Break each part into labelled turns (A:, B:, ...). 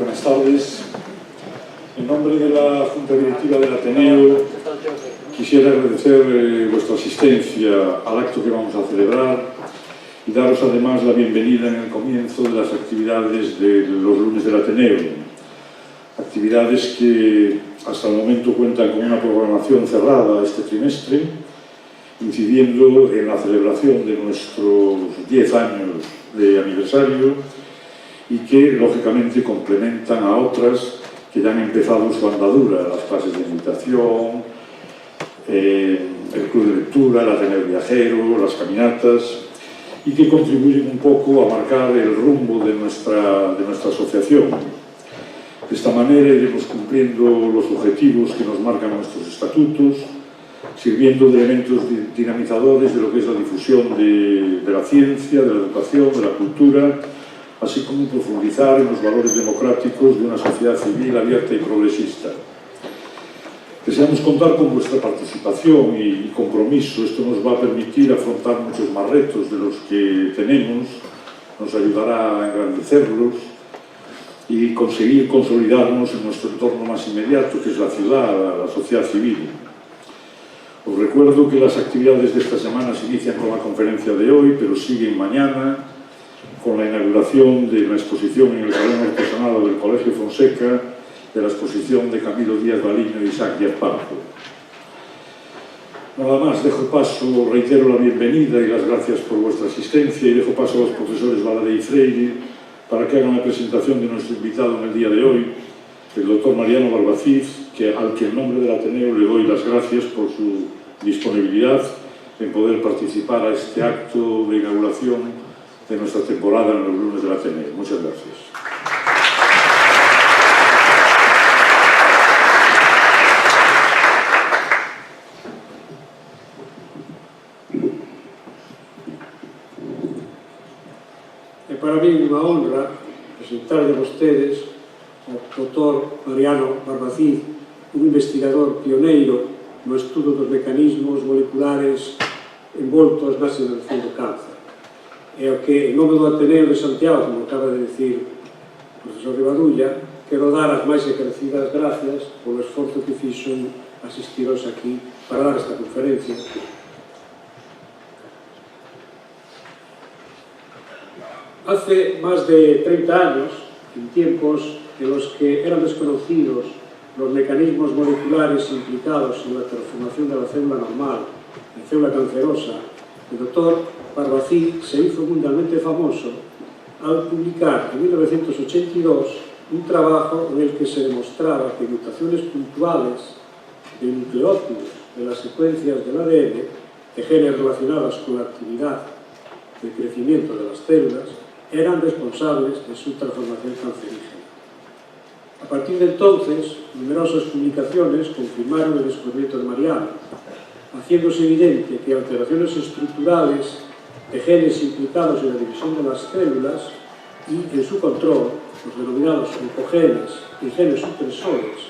A: Buenas tardes. En nombre de la Junta Directiva del Ateneo, quisiera agradecer vuestra asistencia al acto que vamos a celebrar y daros además la bienvenida en el comienzo de las actividades de los lunes del Ateneo. Actividades que hasta el momento cuentan con una programación cerrada este trimestre, incidiendo en la celebración de nuestros 10 años de aniversario y que, lógicamente, complementan a otras que ya han empezado su andadura, las clases de meditación, el club de lectura, el Ateneo Viajero, las caminatas, y que contribuyen un poco a marcar el rumbo de nuestra asociación. De esta manera iremos cumpliendo los objetivos que nos marcan nuestros estatutos, sirviendo de elementos dinamizadores de lo que es la difusión de la ciencia, de la educación, de la cultura, así como profundizar en los valores democráticos de una sociedad civil abierta y progresista. Deseamos contar con vuestra participación y compromiso. Esto nos va a permitir afrontar muchos más retos de los que tenemos, nos ayudará a engrandecerlos y conseguir consolidarnos en nuestro entorno más inmediato, que es la ciudad, la sociedad civil. Os recuerdo que las actividades de esta semana se inician con la conferencia de hoy, pero siguen mañana con la inauguración de la exposición en el Salón Artesanado del Colegio Fonseca de la exposición de Camilo Díaz Baliño y Isaac Díaz Pardo. Nada más, reitero la bienvenida y las gracias por vuestra asistencia y dejo paso a los profesores Valadez y Freire para que hagan la presentación de nuestro invitado en el día de hoy, el doctor Mariano Barbacid, al que en nombre del Ateneo le doy las gracias por su disponibilidad en poder participar a este acto de inauguración de nuestra temporada en los lunes del Ateneo. Muchas gracias.
B: É para mí unha honra presentarle a vostedes ao Dr. Mariano Barbacid, un investigador pioneiro no estudo dos mecanismos moleculares envoltos na sedación do cáncer. E o que, en nome do Ateneo de Santiago, como acaba de decir o profesor Rivadulla, quero dar as máis agradecidas gracias polo esforzo que fixo asistiros aquí para dar esta conferencia. Hace más de 30 años, en tiempos en los que eran desconocidos los mecanismos moleculares implicados en la transformación de la célula normal en célula cancerosa, el doctor Barbacid se hizo mundialmente famoso al publicar en 1982 un trabajo en el que se demostraba que mutaciones puntuales de nucleótidos de las secuencias del ADN, de genes relacionadas con la actividad de crecimiento de las células, eran responsables de su transformación cancerígena. A partir de entonces, numerosas publicaciones confirmaron el descubrimiento de Mariano, haciéndose evidente que alteraciones estructurales de genes implicados en la división de las células y en su control, los denominados oncogenes y genes supresores,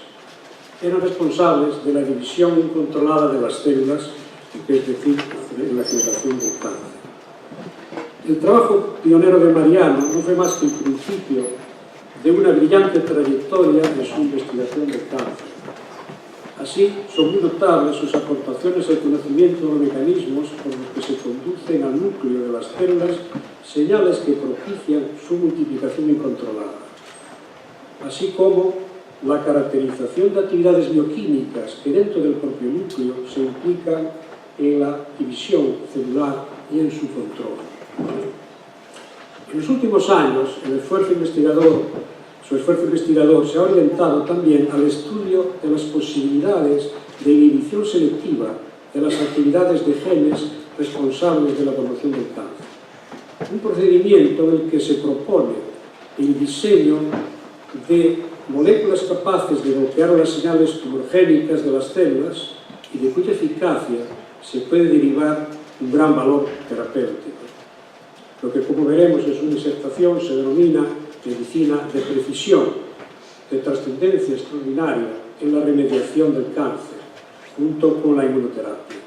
B: eran responsables de la división incontrolada de las células, es decir, en la generación del cáncer. El trabajo pionero de Mariano no fue más que el principio de una brillante trayectoria en su investigación del cáncer. Así, son muy notables sus aportaciones al conocimiento de los mecanismos por los que se conducen al núcleo de las células señales que propician su multiplicación incontrolada, así como la caracterización de actividades bioquímicas que dentro del propio núcleo se implican en la división celular y en su control. En los últimos años, su esfuerzo investigador se ha orientado también al estudio de las posibilidades de inhibición selectiva de las actividades de genes responsables de la promoción del cáncer. Un procedimiento en el que se propone el diseño de moléculas capaces de bloquear las señales tumorgénicas de las células y de cuya eficacia se puede derivar un gran valor terapéutico. Lo que, como veremos en su disertación, se denomina medicina de precisión, de trascendencia extraordinaria en la remediación del cáncer, junto con la inmunoterapia.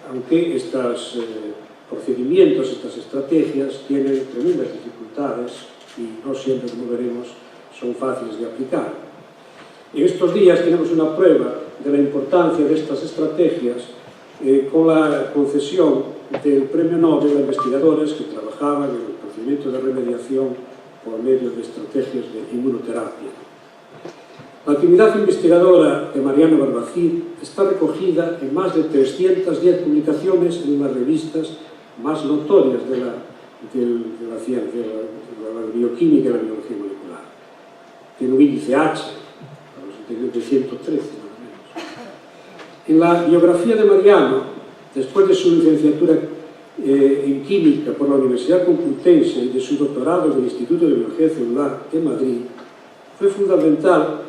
B: Aunque estos procedimientos, estas estrategias, tienen tremendas dificultades y no siempre, como veremos, son fáciles de aplicar. En estos días tenemos una prueba de la importancia de estas estrategias con la concesión del Premio Nobel a investigadores que trabajaban en el procedimiento de remediación por medio de estrategias de inmunoterapia. La actividad investigadora de Mariano Barbacid está recogida en más de 310 publicaciones en las revistas más notorias de la ciencia, de la bioquímica y la biología molecular. Tiene un índice H, de 113, más o menos. En la biografía de Mariano, después de su licenciatura en Química por la Universidad Complutense y de su doctorado en el Instituto de Biología Celular en Madrid, fue fundamental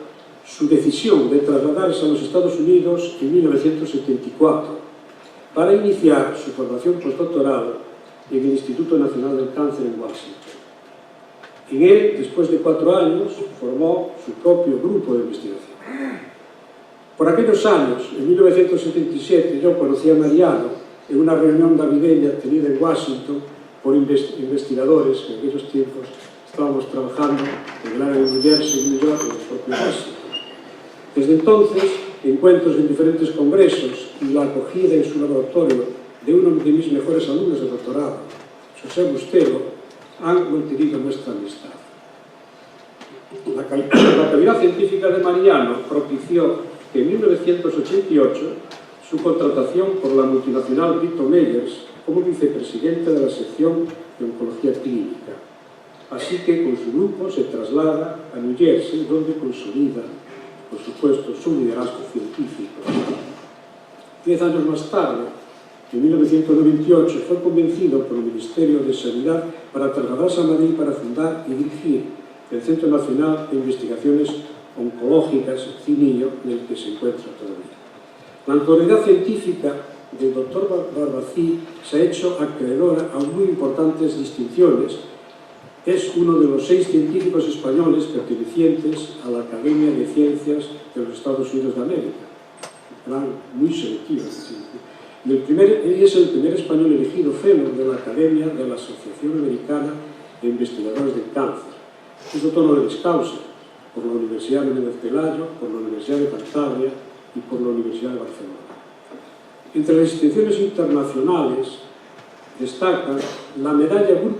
B: su decisión de trasladarse a los Estados Unidos en 1974 para iniciar su formación postdoctoral en el Instituto Nacional del Cáncer en Washington. En él, después de 4 años, formó su propio grupo de investigación. Por aquellos años, en 1977, yo conocí a Mariano en una reunión navideña tenida en Washington por investigadores que en aquellos tiempos estábamos trabajando en el área de New Jersey, New York, en el propio Washington. Desde entonces, encuentros en diferentes congresos y la acogida en su laboratorio de uno de mis mejores alumnos de doctorado, José Bustelo, han mantenido nuestra amistad. La calidad científica de Mariano propició que en 1988 su contratación por la multinacional Bristol Myers como vicepresidente de la sección de oncología clínica. Así que con su grupo se traslada a New Jersey, donde consolida, por supuesto, su liderazgo científico. 10 años más tarde, en 1998, fue convencido por el Ministerio de Sanidad para trasladarse a Madrid para fundar y dirigir el Centro Nacional de Investigaciones Oncológicas, CINIO, en el que se encuentra todavía. La autoridad científica del doctor Barbacid se ha hecho acreedora a muy importantes distinciones. Es uno de los 6 científicos españoles pertenecientes a la Academia de Ciencias de los Estados Unidos de América. Muy selectivo. Es el primer español elegido fellow de la Academia de la Asociación Americana de Investigadores del Cáncer. Es doctor honoris causa por la Universidad de Méndez Pelayo, por la Universidad de Cantabria y por la Universidad de Barcelona. Entre las distinciones internacionales destacan la medalla Bruck,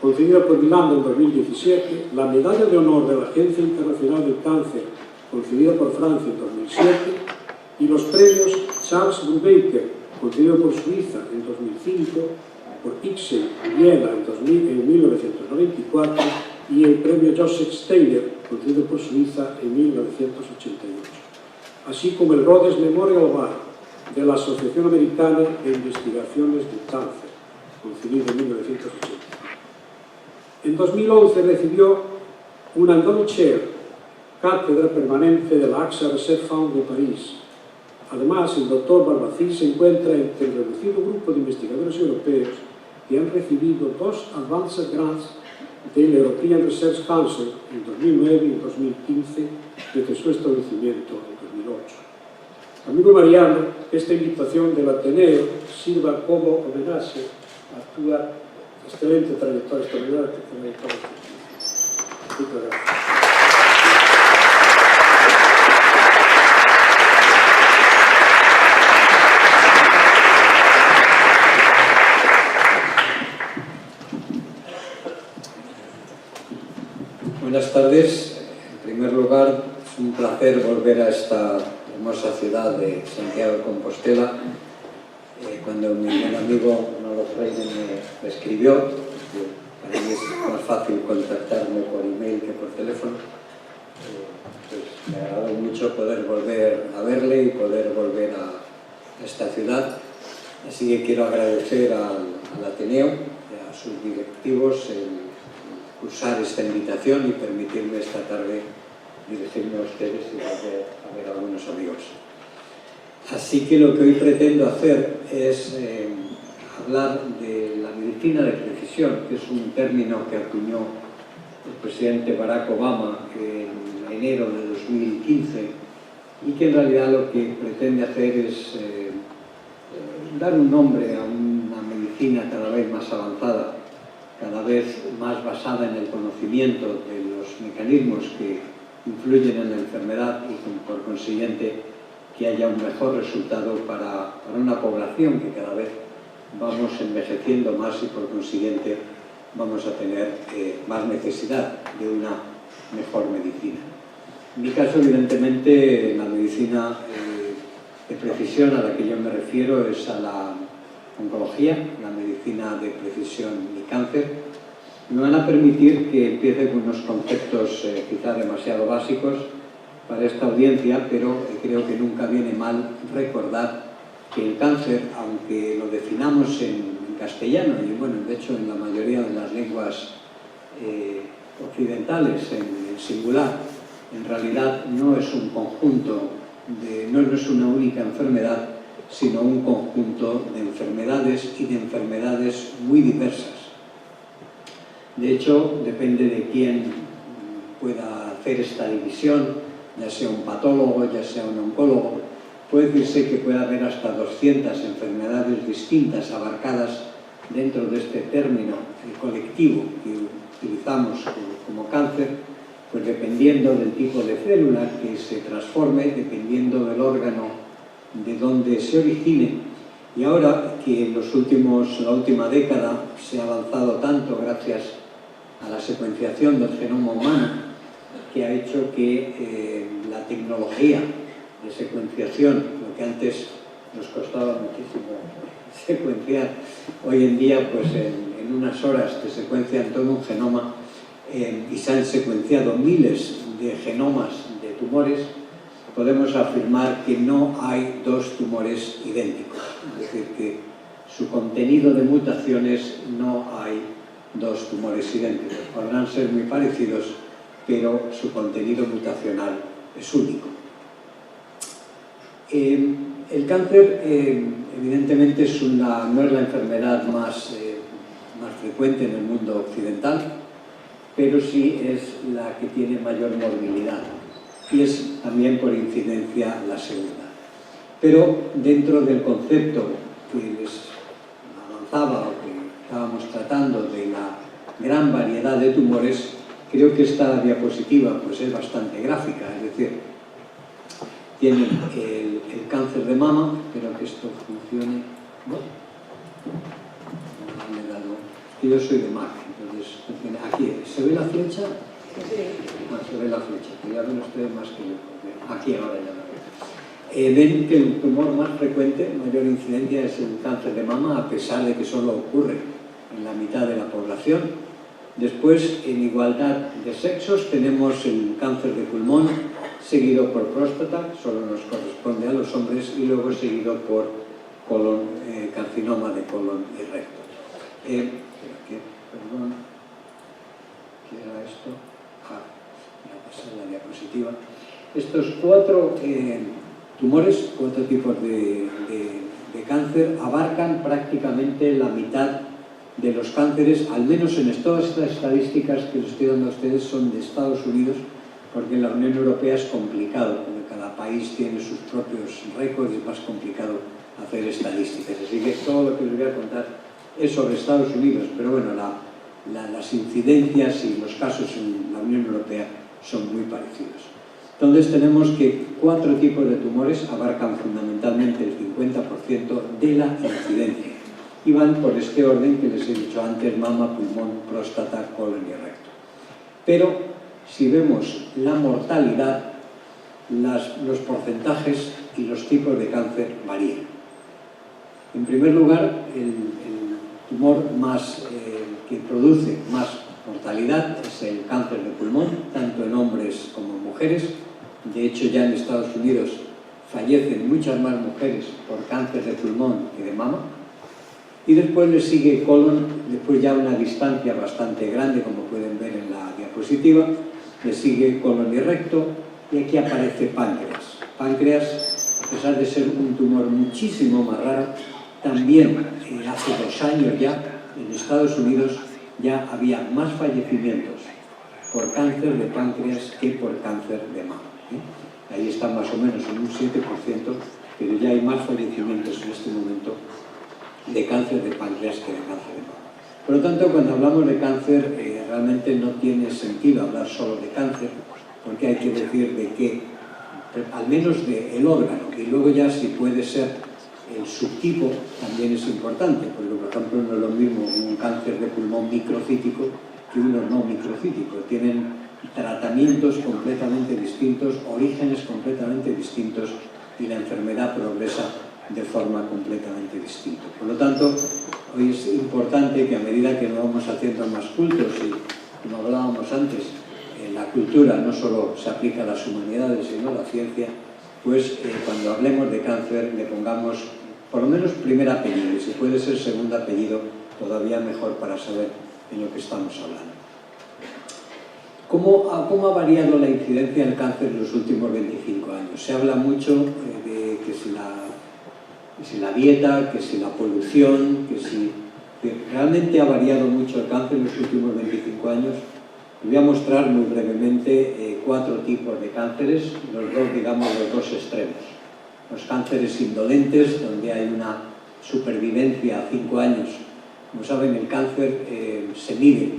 B: concedida por Milán en 2017, la medalla de honor de la Agencia Internacional del Cáncer, concedida por Francia en 2007, y los premios Charles Brubaker, concedido por Suiza en 2005, por ICSE Viena en 1994 y el premio Joseph Steiner, concedido por Suiza en 1988, así como el Rhodes Memorial Award de la Asociación Americana de Investigaciones del Cáncer, concedido en 1980. En 2011 recibió una Endowed Chair, cátedra permanente de la AXA Research Fund de París. Además, el doctor Barbacid se encuentra entre el reducido grupo de investigadores europeos que han recibido 2 Advanced Grants del European Research Council en 2009 y en 2015, desde su establecimiento en 2008. Amigo Mariano, esta invitación del Ateneo sirva como homenaje a tu excelente trayectoria. Muchas gracias.
C: Buenas tardes. En primer lugar, es un placer volver a esta hermosa ciudad de Santiago de Compostela. Cuando mi buen amigo Manolo Freire me escribió, para mí es más fácil contactarme por email que por teléfono, pues me agradó mucho poder volver a verle y poder volver a esta ciudad. Así que quiero agradecer al Ateneo y a sus directivos el cursar esta invitación y permitirme esta tarde dirigirme a ustedes y volver a ver a algunos amigos. Así que lo que hoy pretendo hacer es hablar de la medicina de precisión, que es un término que acuñó el presidente Barack Obama en enero de 2015 y que en realidad lo que pretende hacer es dar un nombre a una medicina cada vez más avanzada cada vez más basada en el conocimiento de los mecanismos que influyen en la enfermedad y por consiguiente que haya un mejor resultado para una población que cada vez vamos envejeciendo más y por consiguiente vamos a tener más necesidad de una mejor medicina. En mi caso, evidentemente, la medicina de precisión a la que yo me refiero es a la oncología, la medicina de precisión y cáncer. Me van a permitir que empiece con unos conceptos quizá demasiado básicos para esta audiencia, pero creo que nunca viene mal recordar que el cáncer, aunque lo definamos en castellano y bueno, de hecho en la mayoría de las lenguas occidentales en singular, en realidad no es un conjunto, no es una única enfermedad, sino un conjunto de enfermedades y de enfermedades muy diversas. De hecho, depende de quién pueda hacer esta división, ya sea un patólogo, ya sea un oncólogo, puede decirse que puede haber hasta 200 enfermedades distintas abarcadas dentro de este término colectivo que utilizamos como cáncer, pues dependiendo del tipo de célula que se transforme, dependiendo del órgano de donde se origine. Y ahora que en la última década se ha avanzado tanto gracias a la secuenciación del genoma humano, que ha hecho que la tecnología de secuenciación, lo que antes nos costaba muchísimo secuenciar, hoy en día pues en unas horas te secuencian todo un genoma y se han secuenciado miles de genomas de tumores, podemos afirmar que no hay dos tumores idénticos, es decir, que su contenido de mutaciones no hay dos tumores idénticos, podrán ser muy parecidos, pero su contenido mutacional es único. El cáncer, evidentemente, no es la enfermedad más frecuente en el mundo occidental, pero sí es la que tiene mayor morbilidad y es también por incidencia la segunda. Pero dentro del concepto que les avanzaba o que estábamos tratando de la gran variedad de tumores, creo que esta diapositiva pues es bastante gráfica, es decir, tiene el cáncer de mama, espero que esto funcione. Yo soy de Mac, entonces aquí se ve la flecha. Se ve la flecha, que ya ven ustedes más que yo. Aquí ahora ya la veo. Ven que el tumor más frecuente, mayor incidencia, es el cáncer de mama, a pesar de que solo ocurre en la mitad de la población. Después, en igualdad de sexos, tenemos el cáncer de pulmón, seguido por próstata, solo nos corresponde a los hombres, y luego seguido por carcinoma de colon y recto. Perdón, ¿qué era esto? Voy a pasar la diapositiva. Estos cuatro tumores, cuatro tipos de cáncer, abarcan prácticamente la mitad de los cánceres, al menos en todas estas estadísticas que les estoy dando a ustedes son de Estados Unidos, porque en la Unión Europea es complicado, porque cada país tiene sus propios récords y es más complicado hacer estadísticas. Así que todo lo que les voy a contar es sobre Estados Unidos, pero bueno, las incidencias y los casos en la Unión Europea son muy parecidos. Entonces tenemos que cuatro tipos de tumores abarcan fundamentalmente el 50% de la incidencia y van por este orden que les he dicho antes: mama, pulmón, próstata, colon y recto. Pero si vemos la mortalidad, los porcentajes y los tipos de cáncer varían. En primer lugar, el tumor que produce más mortalidad es el cáncer de pulmón, tanto en hombres como en mujeres. De hecho, ya en Estados Unidos fallecen muchas más mujeres por cáncer de pulmón que de mama. Y después le sigue colon, después ya una distancia bastante grande, como pueden ver en la diapositiva, le sigue colon y recto, y aquí aparece páncreas. Páncreas, a pesar de ser un tumor muchísimo más raro, también hace 2 años ya, en Estados Unidos, ya había más fallecimientos por cáncer de páncreas que por cáncer de mama. Ahí está más o menos en un 7%, pero ya hay más fallecimientos en este momento de cáncer de páncreas que de cáncer de mama. Por lo tanto, cuando hablamos de cáncer, realmente no tiene sentido hablar solo de cáncer, porque hay que decir de qué, al menos del órgano, y luego ya si puede ser el subtipo también es importante, porque por ejemplo no es lo mismo un cáncer de pulmón microcítico que uno no microcítico. Tienen tratamientos completamente distintos, orígenes completamente distintos y la enfermedad progresa de forma completamente distinta. Por lo tanto, hoy es importante que a medida que nos vamos haciendo más cultos y como hablábamos antes, la cultura no solo se aplica a las humanidades sino a la ciencia, pues cuando hablemos de cáncer le pongamos por lo menos primer apellido y si puede ser segundo apellido todavía mejor para saber de lo que estamos hablando. ¿Cómo ha variado la incidencia del cáncer en los últimos 25 años? Se habla mucho de que si la dieta, que si la polución, que realmente ha variado mucho el cáncer en los últimos 25 años. Voy a mostrar muy brevemente 4 tipos de cánceres, los dos extremos. Los cánceres indolentes, donde hay una supervivencia a 5 años. Como saben, el cáncer se mide,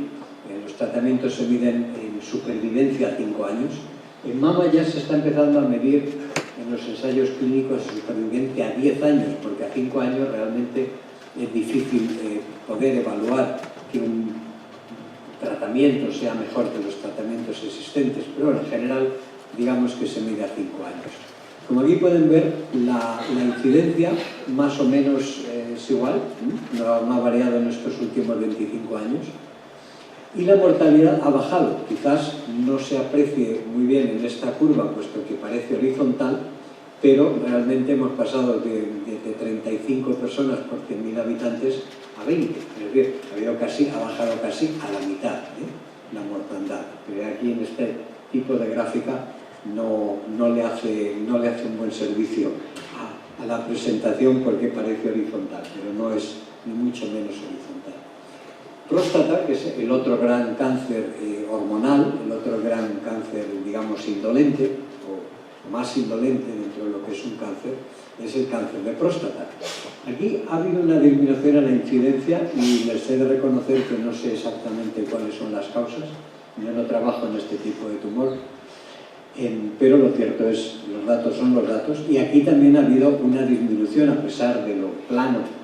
C: los tratamientos se miden en supervivencia a 5 años. En mama ya se está empezando a medir en los ensayos clínicos de supervivencia a 10 años, porque a 5 años realmente es difícil poder evaluar que un tratamiento sea mejor que los tratamientos existentes, pero en general digamos que se mide a 5 años. Como aquí pueden ver, la incidencia más o menos es igual, no ha variado en estos últimos 25 años, y la mortalidad ha bajado. Quizás no se aprecie muy bien en esta curva, puesto que parece horizontal, pero realmente hemos pasado de 35 personas por 100.000 habitantes a 20. Es decir, ha bajado casi a la mitad la mortandad. Pero aquí en este tipo de gráfica no le hace un buen servicio a la presentación porque parece horizontal, pero no es ni mucho menos horizontal. Próstata, que es el otro gran cáncer hormonal, el otro gran cáncer, digamos, indolente, o más indolente dentro de lo que es un cáncer, es el cáncer de próstata. Aquí ha habido una disminución en la incidencia y les he de reconocer que no sé exactamente cuáles son las causas. Yo no trabajo en este tipo de tumor, pero lo cierto es, los datos son los datos, y aquí también ha habido una disminución, a pesar de lo plano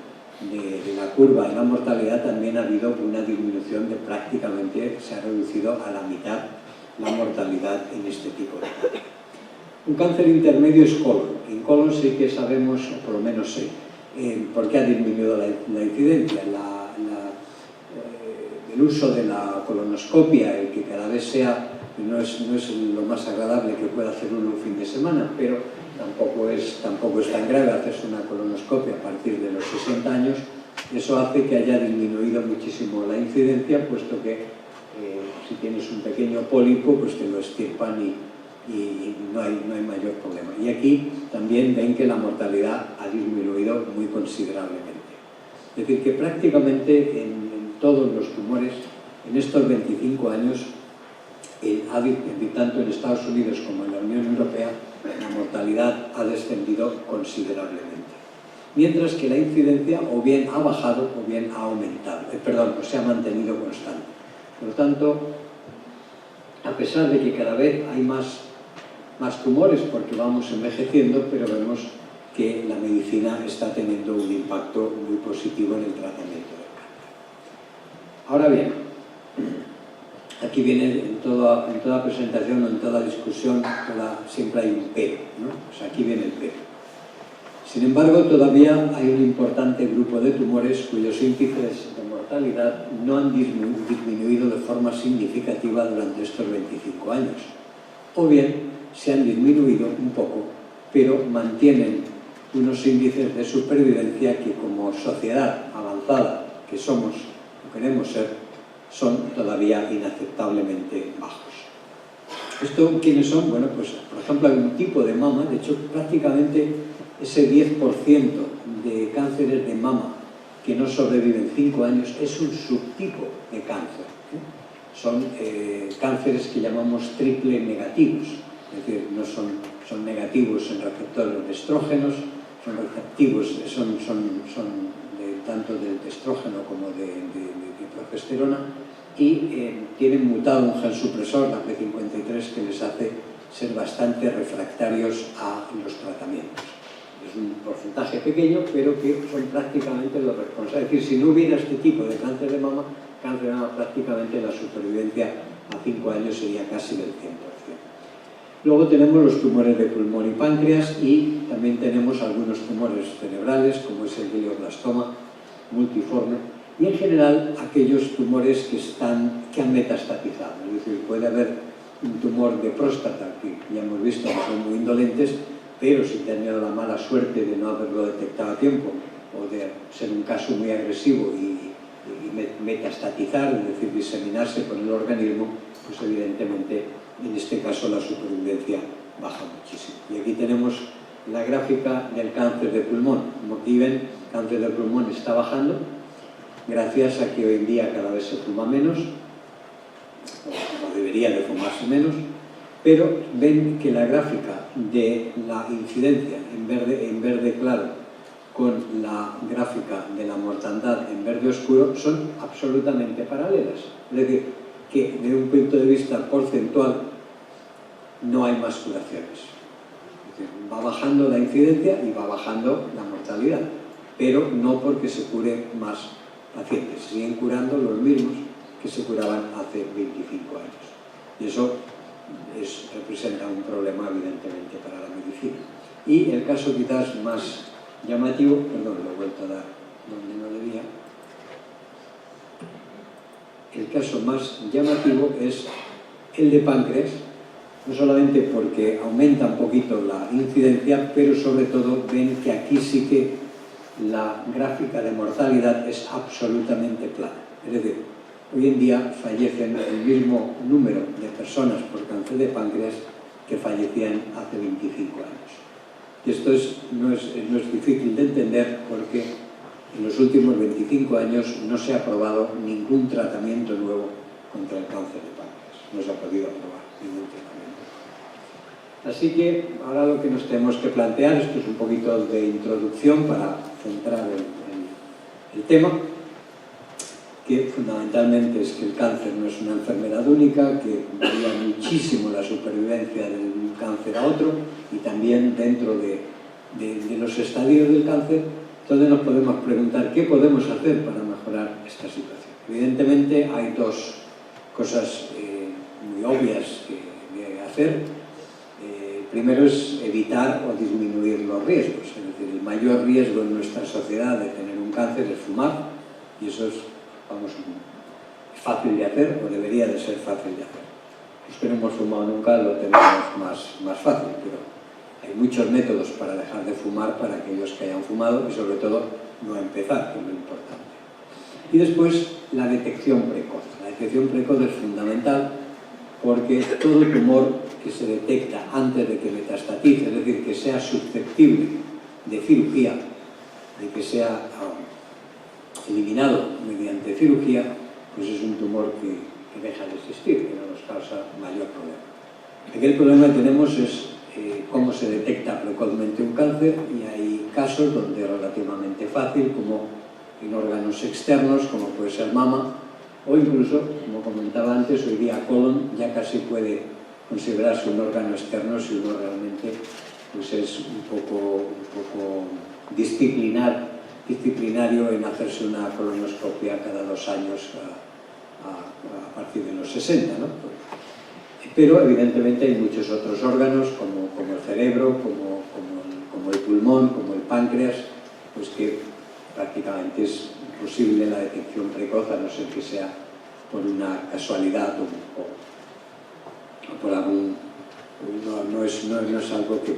C: de la curva y la mortalidad, también ha habido una disminución de prácticamente, se ha reducido a la mitad la mortalidad en este tipo de cáncer. Un cáncer intermedio es colon. En colon sí que sabemos, o por lo menos sé, por qué ha disminuido la incidencia. El uso de la colonoscopia, el que cada vez sea, no es lo más agradable que pueda hacer uno un fin de semana, pero tampoco es tan grave hacerse una colonoscopia a partir de los 60 años. Eso hace que haya disminuido muchísimo la incidencia, puesto que si tienes un pequeño pólipo, pues te lo extirpan y no hay mayor problema. Y aquí también ven que la mortalidad ha disminuido muy considerablemente. Es decir, que prácticamente en todos los tumores, en estos 25 años, tanto en Estados Unidos como en la Unión Europea, la mortalidad ha descendido considerablemente. Mientras que la incidencia o bien ha bajado o bien ha aumentado, o se ha mantenido constante. Por lo tanto, a pesar de que cada vez hay más tumores porque vamos envejeciendo, pero vemos que la medicina está teniendo un impacto muy positivo en el tratamiento del cáncer. Ahora bien, aquí viene en toda presentación o en toda discusión, siempre hay un pero, ¿no? Pues aquí viene el pero. Sin embargo, todavía hay un importante grupo de tumores cuyos índices de mortalidad no han disminuido de forma significativa durante estos 25 años. O bien, se han disminuido un poco, pero mantienen unos índices de supervivencia que como sociedad avanzada que somos o queremos ser, son todavía inaceptablemente bajos. ¿Esto quiénes son? Bueno, pues por ejemplo hay un tipo de mama, de hecho prácticamente ese 10% de cánceres de mama que no sobreviven 5 años es un subtipo de cáncer. Son cánceres que llamamos triple negativos, es decir, no son negativos en receptores de estrógenos, son receptivos, son tanto del estrógeno como de progesterona, y tienen mutado un gen supresor, la P53, que les hace ser bastante refractarios a los tratamientos. Es un porcentaje pequeño, pero que son prácticamente los responsables. Es decir, si no hubiera este tipo de cáncer de mama, prácticamente la supervivencia a 5 años sería casi del 100%. Luego tenemos los tumores de pulmón y páncreas, y también tenemos algunos tumores cerebrales, como es el glioblastoma multiforme, y en general aquellos tumores que han metastatizado. Es decir, puede haber un tumor de próstata, que ya hemos visto que son muy indolentes, pero si tenido la mala suerte de no haberlo detectado a tiempo, o de ser un caso muy agresivo y metastatizar, es decir, diseminarse por el organismo, pues evidentemente en este caso la supervivencia baja muchísimo. Y aquí tenemos la gráfica del cáncer de pulmón. Como aquí ven, el cáncer de pulmón está bajando, gracias a que hoy en día cada vez se fuma menos, o debería de fumarse menos, pero ven que la gráfica de la incidencia en verde claro con la gráfica de la mortandad en verde oscuro son absolutamente paralelas. Es decir, que desde un punto de vista porcentual no hay más curaciones. Es decir, va bajando la incidencia y va bajando la mortalidad, pero no porque se cure más pacientes, siguen curando los mismos que se curaban hace 25 años. Y eso representa un problema evidentemente para la medicina. Y el caso quizás más llamativo, perdón, lo he vuelto a dar donde no debía, el caso más llamativo es el de páncreas, no solamente porque aumenta un poquito la incidencia, pero sobre todo ven que aquí sí que la gráfica de mortalidad es absolutamente plana. Es decir, hoy en día fallecen el mismo número de personas por cáncer de páncreas que fallecían hace 25 años. Y esto no es difícil de entender, porque en los últimos 25 años no se ha aprobado ningún tratamiento nuevo contra el cáncer de páncreas. No se ha podido aprobar ningún tratamiento. Así que ahora lo que nos tenemos que plantear, esto es un poquito de introducción para centrar el tema, que fundamentalmente es que el cáncer no es una enfermedad única, que varía muchísimo la supervivencia de un cáncer a otro, y también dentro de los estadios del cáncer. Entonces nos podemos preguntar qué podemos hacer para mejorar esta situación. Evidentemente hay dos cosas muy obvias que hacer. Primero es evitar o disminuir los riesgos. Es decir, el mayor riesgo en nuestra sociedad de tener un cáncer es fumar, y eso es fácil de hacer, o debería de ser fácil de hacer. Los que no hemos fumado nunca lo tenemos más fácil, pero hay muchos métodos para dejar de fumar para aquellos que hayan fumado, y sobre todo no empezar, que es lo importante. Y después la detección precoz. La detección precoz es fundamental, porque todo tumor que se detecta antes de que metastatice, es decir, que sea susceptible de cirugía, de que sea eliminado mediante cirugía, pues es un tumor que deja de existir, que no nos causa mayor problema. Aquí el problema que tenemos es cómo se detecta precozmente un cáncer, y hay casos donde es relativamente fácil, como en órganos externos, como puede ser mama, o incluso, como comentaba antes, hoy día colon ya casi puede considerarse un órgano externo si uno realmente pues es un poco disciplinario en hacerse una colonoscopia cada 2 años a partir de los 60, ¿no? Pero evidentemente hay muchos otros órganos, como el cerebro, como el pulmón, como el páncreas, pues que prácticamente es imposible la detección precoz, a no ser que sea por una casualidad o por algún... No es algo que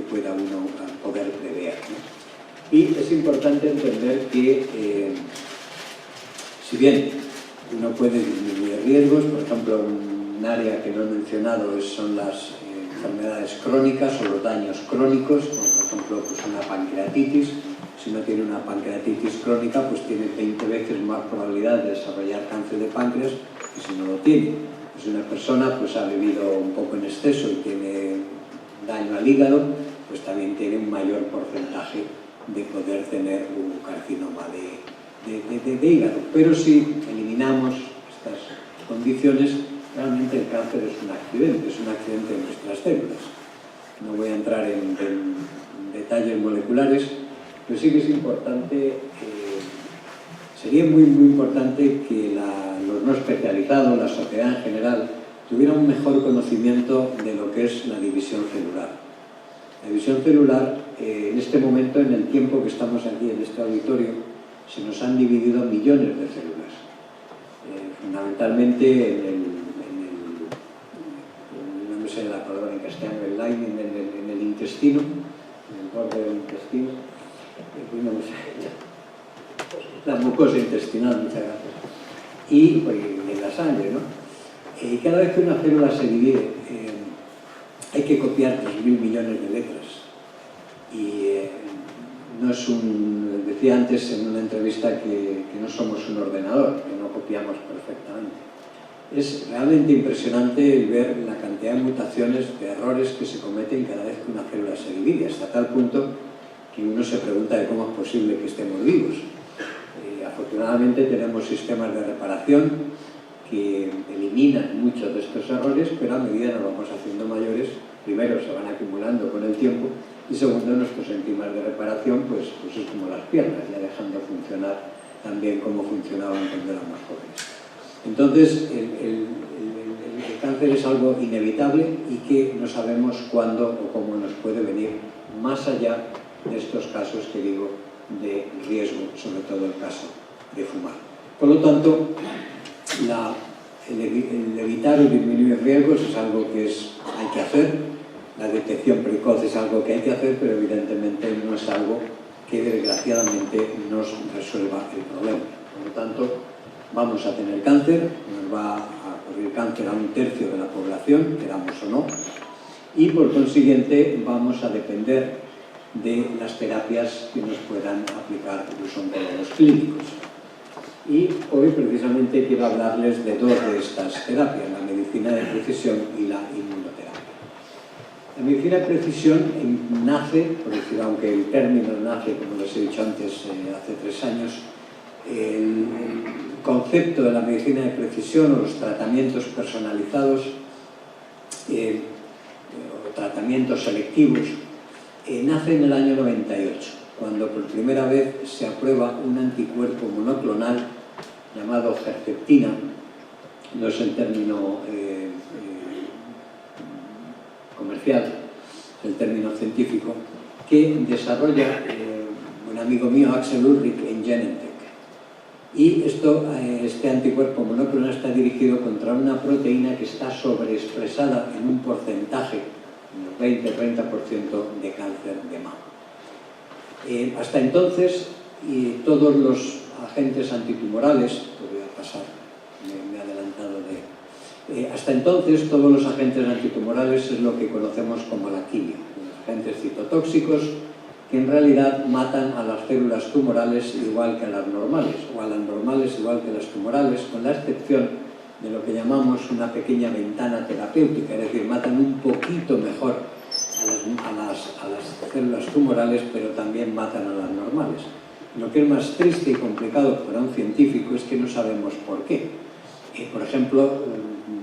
C: pueda uno poder prever, ¿no? Y es importante entender que, si bien uno puede disminuir riesgos, por ejemplo, un área que no he mencionado son las enfermedades crónicas o los daños crónicos, como por ejemplo pues una pancreatitis. Si uno tiene una pancreatitis crónica, pues tiene 20 veces más probabilidad de desarrollar cáncer de páncreas que si no lo tiene. Si una persona pues ha bebido un poco en exceso y tiene daño al hígado, pues también tiene un mayor porcentaje de poder tener un carcinoma de hígado. Pero si eliminamos estas condiciones, realmente el cáncer es un accidente de nuestras células. No voy a entrar en detalles moleculares, pero sí que es importante, sería muy importante que los no especializados, la sociedad en general, tuvieran un mejor conocimiento de lo que es la división celular. La división celular, en este momento, en el tiempo que estamos aquí en este auditorio, se nos han dividido millones de células. Fundamentalmente no sé la palabra en castellano, el lining, en el intestino, en el borde del intestino, la mucosa intestinal, muchas gracias, y pues, en la sangre, ¿no? Y cada vez que una célula se divide, hay que copiar 3.000 millones de letras. Y no es decía antes en una entrevista que no somos un ordenador, que no copiamos perfectamente. Es realmente impresionante el ver la cantidad de mutaciones, de errores que se cometen cada vez que una célula se divide, hasta tal punto que uno se pregunta de cómo es posible que estemos vivos. Afortunadamente tenemos sistemas de reparación que eliminan muchos de estos errores, pero a medida nos vamos haciendo mayores, primero se van acumulando con el tiempo y segundo, nuestros enzimas de reparación pues es como las piernas, ya dejan de funcionar tan bien como funcionaban cuando éramos jóvenes. Entonces, el cáncer es algo inevitable y que no sabemos cuándo o cómo nos puede venir, más allá de estos casos que digo de riesgo, sobre todo el caso de fumar. Por lo tanto, el evitar o disminuir riesgos es algo que hay que hacer. La detección precoz es algo que hay que hacer, pero evidentemente no es algo que desgraciadamente nos resuelva el problema. Por lo tanto, vamos a tener cáncer, nos va a ocurrir cáncer a 1/3 de la población, queramos o no, y por consiguiente vamos a depender de las terapias que nos puedan aplicar los oncólogos clínicos. Y hoy precisamente quiero hablarles de dos de estas terapias, la medicina de precisión y la inmunoterapia. La medicina de precisión nace, por decir, aunque el término nace, como les he dicho antes, hace 3 años, el concepto de la medicina de precisión o los tratamientos personalizados o tratamientos selectivos nace en el año 98, cuando por primera vez se aprueba un anticuerpo monoclonal llamado Herceptina, no es el término comercial, es el término científico, que desarrolla un amigo mío, Axel Ulrich, en Genentech. Y este anticuerpo monoclonal está dirigido contra una proteína que está sobreexpresada en un porcentaje, unos 20-30% de cáncer de mama. Hasta entonces, todos los agentes antitumorales, voy a pasar, me he adelantado hasta entonces todos los agentes antitumorales es lo que conocemos como la quimio, los agentes citotóxicos que en realidad matan a las células tumorales igual que a las normales, o a las normales igual que a las tumorales, con la excepción de lo que llamamos una pequeña ventana terapéutica, es decir, matan un poquito mejor a las células tumorales, pero también matan a las normales. Lo que es más triste y complicado para un científico es que no sabemos por qué. Por ejemplo,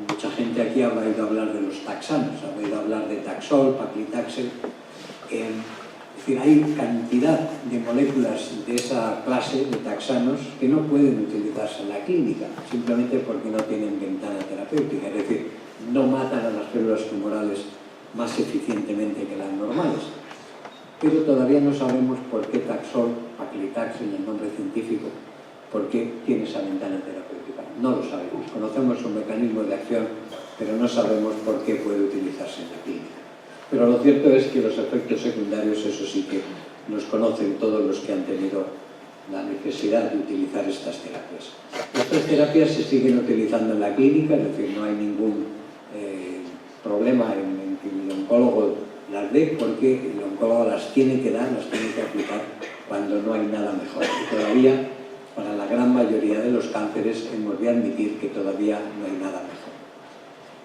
C: mucha gente aquí habrá oído hablar de los taxanos, habrá oído hablar de Taxol, Paclitaxel. Es decir, hay cantidad de moléculas de esa clase de taxanos que no pueden utilizarse en la clínica, simplemente porque no tienen ventana terapéutica, es decir, no matan a las células tumorales más eficientemente que las normales. Pero todavía no sabemos por qué Taxol, Paclitaxel, el nombre científico, por qué tiene esa ventana terapéutica. No lo sabemos. Conocemos su mecanismo de acción, pero no sabemos por qué puede utilizarse en la clínica. Pero lo cierto es que los efectos secundarios, eso sí que los conocen todos los que han tenido la necesidad de utilizar estas terapias. Estas terapias se siguen utilizando en la clínica, es decir, no hay ningún problema en que el oncólogo las dé, porque el oncólogo las tiene que dar, las tiene que aplicar cuando no hay nada mejor. Y todavía, para la gran mayoría de los cánceres, hemos de admitir que todavía no hay nada mejor.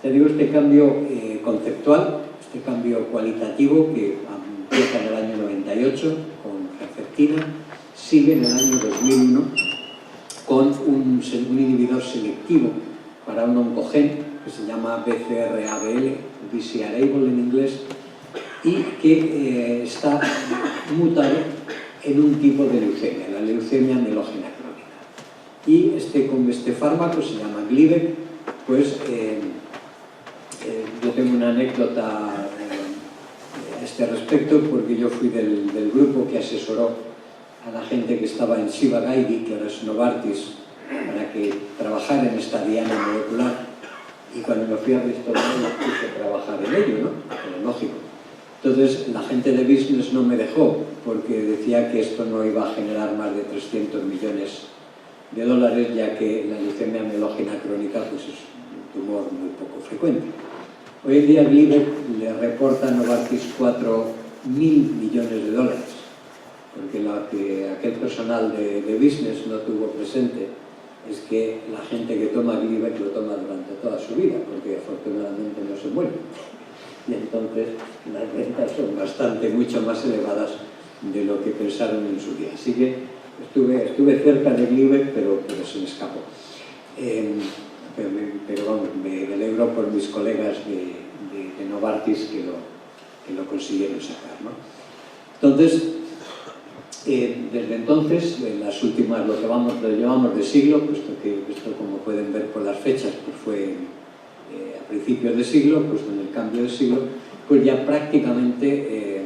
C: Te digo, este cambio conceptual, este cambio cualitativo que empieza en el año 98 con Herceptina, sigue en el año 2001 con un inhibidor selectivo para un oncogen que se llama BCR-ABL, BCR-ABL en inglés, y que está mutado en un tipo de leucemia, la leucemia mielógena crónica. Y este fármaco se llama Glivec. Pues yo tengo una anécdota a este respecto, porque yo fui del grupo que asesoró a la gente que estaba en Ciba-Geigy, que ahora es Novartis, para que trabajara en esta diana molecular, y cuando me fui a Bristol me puse a trabajar en ello, ¿no? Pero lógico. Entonces la gente de business no me dejó, porque decía que esto no iba a generar más de 300 millones de dólares, ya que la leucemia mielógena crónica pues es un tumor muy poco frecuente. Hoy en día Glivec le reporta a Novartis 4.000 millones de dólares, porque lo que aquel personal de business no tuvo presente es que la gente que toma Glivec lo toma durante toda su vida, porque afortunadamente no se muere. Y entonces las ventas son mucho más elevadas de lo que pensaron en su día. Así que estuve cerca de Glivec, pero se me escapó. Pero vamos, me alegro por mis colegas de Novartis que lo consiguieron sacar, ¿no? Entonces, desde entonces, en las últimas, lo llevamos de siglo, puesto que esto, como pueden ver por las fechas, pues fue a principios de siglo, pues con el cambio de siglo, pues ya prácticamente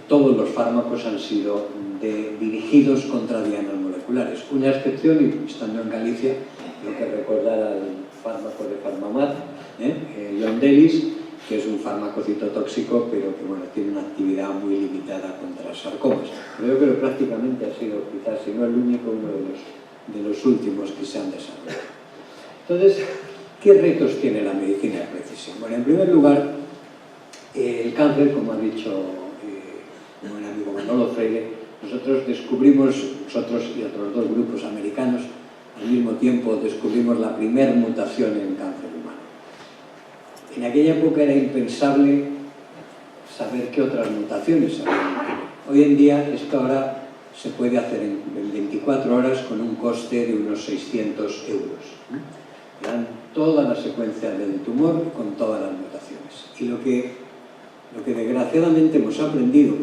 C: todos los fármacos han sido dirigidos contra dianas moleculares. Una excepción, y estando en Galicia, hay que recordar al fármaco de Farmamat, Yondelis, que es un fármaco citotóxico, pero que bueno, tiene una actividad muy limitada contra sarcomas. Creo que prácticamente ha sido, quizás, si no el único, uno de los últimos que se han desarrollado. Entonces, ¿qué retos tiene la medicina de precisión? Bueno, en primer lugar, el cáncer, como ha dicho mi buen amigo Manolo Freire, nosotros y otros dos grupos americanos, al mismo tiempo descubrimos la primera mutación en cáncer humano. En aquella época era impensable saber qué otras mutaciones había. Hoy en día esto ahora se puede hacer en 24 horas con un coste de unos 600 euros. Dan toda la secuencia del tumor con todas las mutaciones. Y lo que desgraciadamente hemos aprendido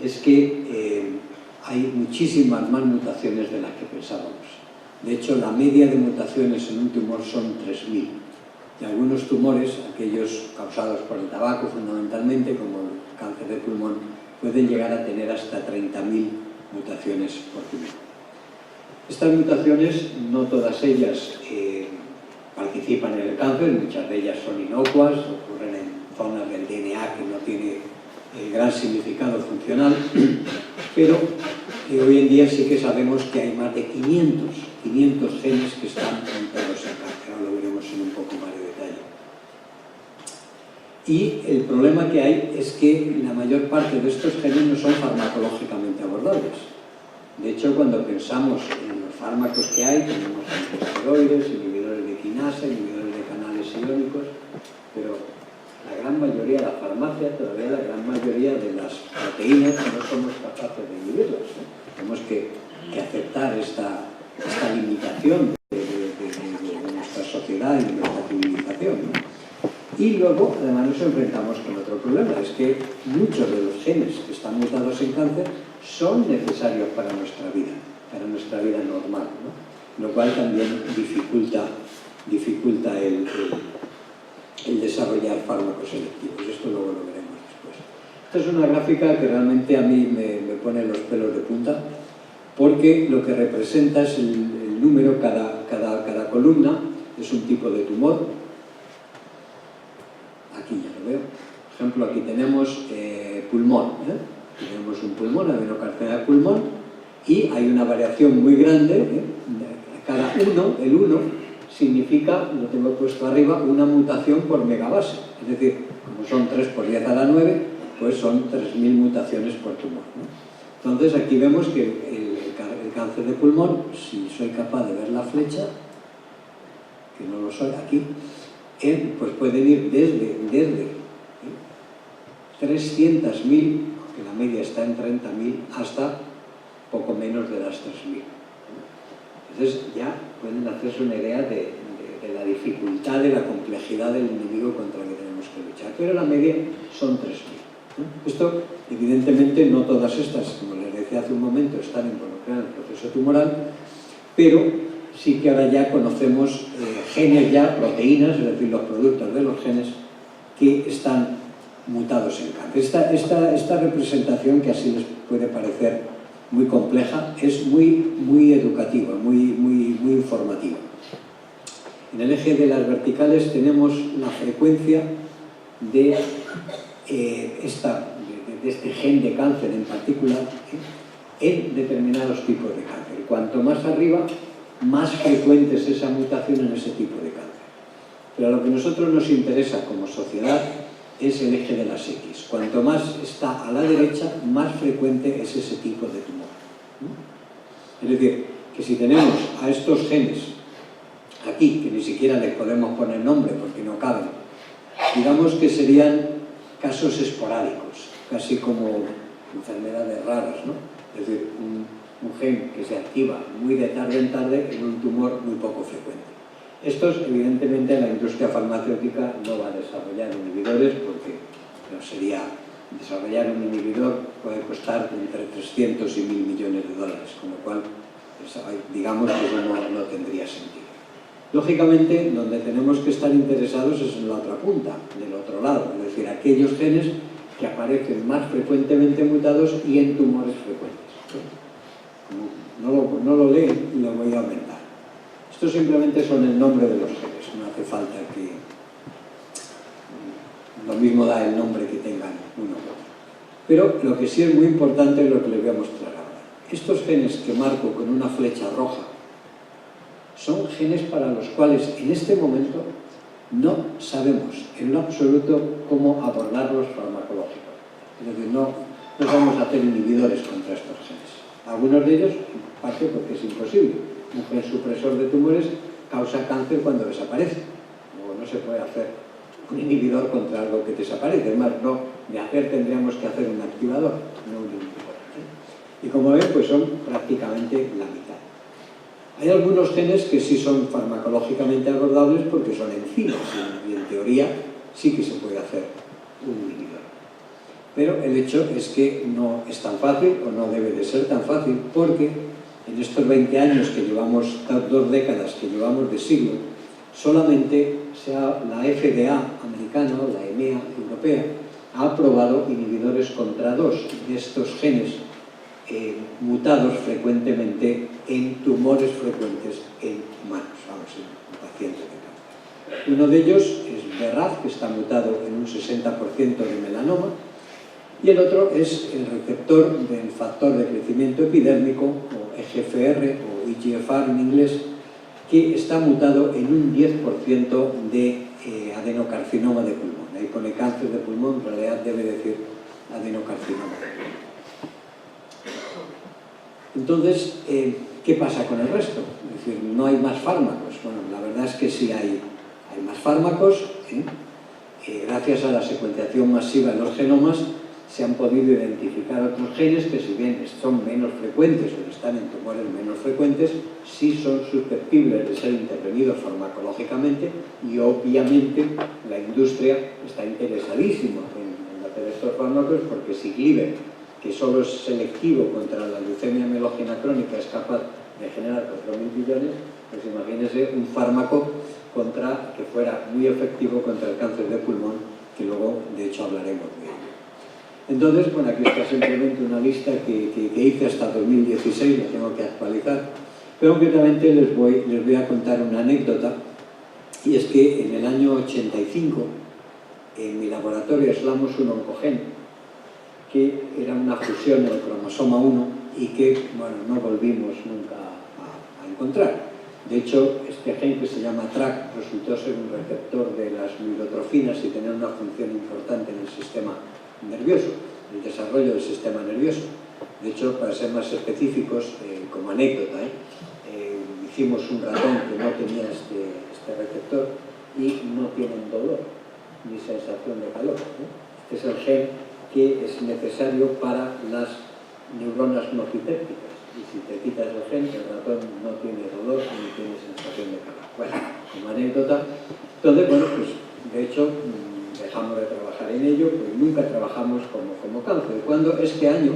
C: es que hay muchísimas más mutaciones de las que pensábamos. De hecho, la media de mutaciones en un tumor son 3.000. Y algunos tumores, aquellos causados por el tabaco fundamentalmente, como el cáncer de pulmón, pueden llegar a tener hasta 30.000 mutaciones por tumor. Estas mutaciones, no todas ellas participan en el cáncer, muchas de ellas son inocuas, ocurren en zonas del DNA que no tiene gran significado funcional, pero hoy en día sí que sabemos que hay más de 500 genes que están orientados al cáncer. Ahora lo veremos en un poco más de detalle. Y el problema que hay es que la mayor parte de estos genes no son farmacológicamente abordables. De hecho, cuando pensamos en los fármacos que hay, tenemos antiesteroides, inhibidores de quinasa, inhibidores de canales iónicos, pero la gran mayoría de la farmacia, todavía la gran mayoría de las proteínas no somos capaces de inhibirlas, ¿no? Tenemos que aceptar esta limitación de nuestra sociedad y de nuestra civilización, ¿no? Y luego, además, nos enfrentamos con otro problema, es que muchos de los genes que están mutados en cáncer son necesarios para nuestra vida normal, ¿no? Lo cual también dificulta el desarrollar fármacos selectivos. Esto luego lo veremos después. Esta es una gráfica que realmente a mí me pone los pelos de punta, porque lo que representa es el número, cada columna es un tipo de tumor. Aquí ya lo veo. Por ejemplo, aquí tenemos pulmón, tenemos un pulmón, adenocarcinoma de pulmón, y hay una variación muy grande, cada uno, el 1, significa, lo tengo puesto arriba, una mutación por megabase. Es decir, como son 3 por 10 a la 9, pues son 3.000 mutaciones por tumor, ¿no? Entonces aquí vemos que el cáncer de pulmón, si soy capaz de ver la flecha, que no lo soy aquí, pues pueden ir desde 300.000, que la media está en 30.000, hasta poco menos de las 3.000. Entonces ya pueden hacerse una idea de la dificultad, de la complejidad del enemigo contra el que tenemos que luchar. Pero la media son 3.000. Esto, evidentemente, no todas estas, como les decía hace un momento, están involucradas en el proceso tumoral, pero sí que ahora ya conocemos genes ya, proteínas, es decir, los productos de los genes que están mutados en cáncer. Esta representación, que así les puede parecer muy compleja, es muy educativa, muy informativa. En el eje de las verticales tenemos la frecuencia de este gen de cáncer en particular en determinados tipos de cáncer. Cuanto más arriba, más frecuente es esa mutación en ese tipo de cáncer. Pero a lo que a nosotros nos interesa como sociedad es el eje de las X. Cuanto más está a la derecha, más frecuente es ese tipo de tumor. Es decir, que si tenemos a estos genes aquí, que ni siquiera les podemos poner nombre porque no caben, digamos que serían casos esporádicos, casi como enfermedades raras, ¿no? Es decir, un gen que se activa muy de tarde en tarde en un tumor muy poco frecuente. Estos, evidentemente, la industria farmacéutica no va a desarrollar inhibidores porque no sería... Desarrollar un inhibidor puede costar entre 300 y 1.000 millones de dólares, con lo cual, digamos que eso no tendría sentido. Lógicamente, donde tenemos que estar interesados es en la otra punta, del otro lado, es decir, aquellos genes que aparecen más frecuentemente mutados y en tumores frecuentes. Como no lo leen, lo voy a aumentar. Estos simplemente son el nombre de los genes, no hace falta que... Lo mismo da el nombre que tengan uno u otro. Pero lo que sí es muy importante es lo que les voy a mostrar ahora. Estos genes que marco con una flecha roja son genes para los cuales en este momento no sabemos en lo absoluto cómo abordarlos farmacológicos. Es decir, no vamos a hacer inhibidores contra estos genes. Algunos de ellos, en parte porque es imposible. Un gen supresor de tumores causa cáncer cuando desaparece. Luego no se puede hacer un inhibidor contra algo que desaparece. Es más, no, de hacer tendríamos que hacer un activador, no un inhibidor. Y como ven, pues son prácticamente la mitad. Hay algunos genes que sí son farmacológicamente abordables porque son enzimas y en teoría sí que se puede hacer un inhibidor. Pero el hecho es que no es tan fácil o no debe de ser tan fácil porque en estos 20 años que llevamos, 2 décadas que llevamos de siglo, solamente la FDA americana, la EMEA europea, ha aprobado inhibidores contra 2 de estos genes mutados frecuentemente en tumores frecuentes en humanos, en pacientes de cáncer. Uno de ellos es BRAF, que está mutado en un 60% de melanoma, y el otro es el receptor del factor de crecimiento epidérmico, o EGFR, o EGFR en inglés, que está mutado en un 10% de adenocarcinoma de pulmón. Ahí pone cáncer de pulmón, en realidad debe decir adenocarcinoma de pulmón. Entonces, ¿qué pasa con el resto? Es decir, no hay más fármacos. Bueno, la verdad es que sí hay más fármacos. Gracias a la secuenciación masiva de los genomas se han podido identificar otros genes que, si bien son menos frecuentes o están en tumores menos frecuentes, sí son susceptibles de ser intervenidos farmacológicamente y obviamente la industria está interesadísima en hacer estos fármacos porque si Gliber, que solo es selectivo contra la leucemia mielógena crónica, es capaz de generar 4.000 billones, pues imagínense un fármaco que fuera muy efectivo contra el cáncer de pulmón, que luego de hecho hablaremos de ello. Entonces, bueno, aquí está simplemente una lista que hice hasta 2016, la tengo que actualizar, pero concretamente les voy a contar una anécdota, y es que en el año 85, en mi laboratorio aislamos un oncogen, que era una fusión en el cromosoma 1 y que, bueno, no volvimos nunca a encontrar. De hecho, este gen que se llama TRAC resultó ser un receptor de las neurotrofinas y tener una función importante en el sistema nervioso, el desarrollo del sistema nervioso. De hecho, para ser más específicos, como anécdota, hicimos un ratón que no tenía este receptor y no tienen dolor ni sensación de calor. Este es el gen que es necesario para las neuronas nocipépticas. y si te quitas el gen, el ratón no tiene dolor ni tiene sensación de calor. Bueno, como anécdota, entonces, bueno, pues de hecho dejamos de trabajar en ello, pues nunca trabajamos como cáncer. Cuando este año,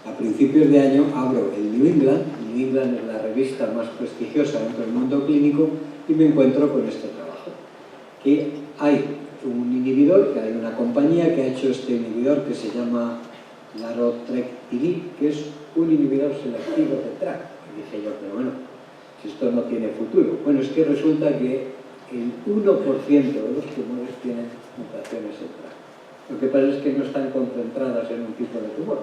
C: a principios de año, abro el New England. New England es la revista más prestigiosa dentro del mundo clínico, y me encuentro con este trabajo, que hay un inhibidor, que hay una compañía que ha hecho este inhibidor que se llama Larotrec-TD, que es un inhibidor selectivo de TRAC. Y dije yo, pero bueno, si esto no tiene futuro. Bueno, es que resulta que el 1% de los tumores tienen mutaciones en TRAC. Lo que pasa es que no están concentradas en un tipo de tumor.